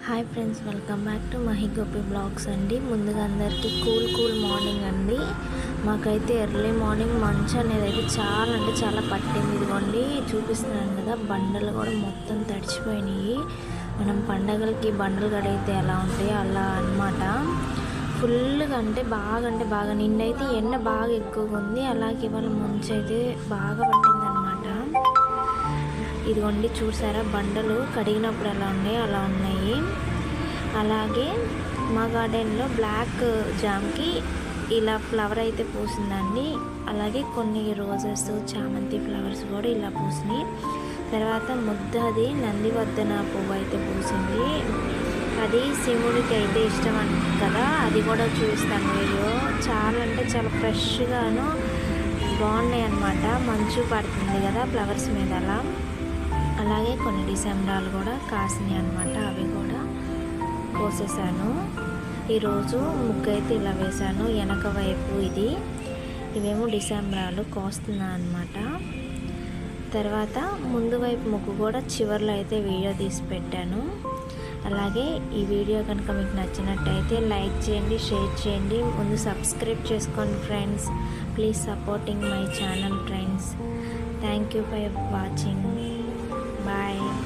Hi friends, welcome back to Mahi Gopi blogs అండి. ముందుగా అందరికీ కూల్ మార్నింగ్ అండి. మాకైతే ఎర్లీ మార్నింగ్ మంచు అనేది అయితే చాలా పట్టింది. ఇదిగోండి చూపిస్తున్నాను కదా, బండలు కూడా మొత్తం తడిచిపోయినాయి. మనం పండగలకి బండలు కడిగితే ఎలా ఉంటాయి అలా అన్నమాట. ఫుల్గా అంటే బాగా నిన్నైతే ఎండ బాగా ఎక్కువగా ఉంది. అలాగే ఇవాళ మంచు అయితే బాగా పట్టింది అనమాట. ఇదిగోండి చూసారా, బండలు కడిగినప్పుడు ఎలా ఉన్నాయో అలా ఉన్నాయి. అలాగే మా గార్డెన్లో బ్లాక్ జామ్కి ఇలా ఫ్లవర్ అయితే పూసిందండి. అలాగే కొన్ని రోజెస్, చామంతి ఫ్లవర్స్ కూడా ఇలా పూసినాయి. తర్వాత ముద్దది నందివర్ధన పువ్వు అయితే పూసింది. అది శివుడికి అయితే ఇష్టం కదా, అది కూడా చూపిస్తాను వీడియో. చాలా ఫ్రెష్గాను బాగున్నాయి అన్నమాట. మంచు పడుతుంది కదా ఫ్లవర్స్ మీద అలా. అలాగే కొన్ని డిసెంబరాలు కూడా కాసినాయి అన్నమాట, అవి కూడా కోసేసాను. ఈరోజు ముగ్గు అయితే ఇలా వేసాను. వెనక వైపు ఇవేమో డిసెంబరాలు కోస్తున్నా అన్నమాట. తర్వాత ముందు వైపు ముగ్గు కూడా చివర్లో అయితే వీడియో తీసి పెట్టాను. అలాగే ఈ వీడియో కనుక మీకు నచ్చినట్టయితే లైక్ చేయండి, షేర్ చేయండి, ముందు సబ్స్క్రైబ్ చేసుకోండి friends. Please supporting my channel friends. Thank you for watching. Bye.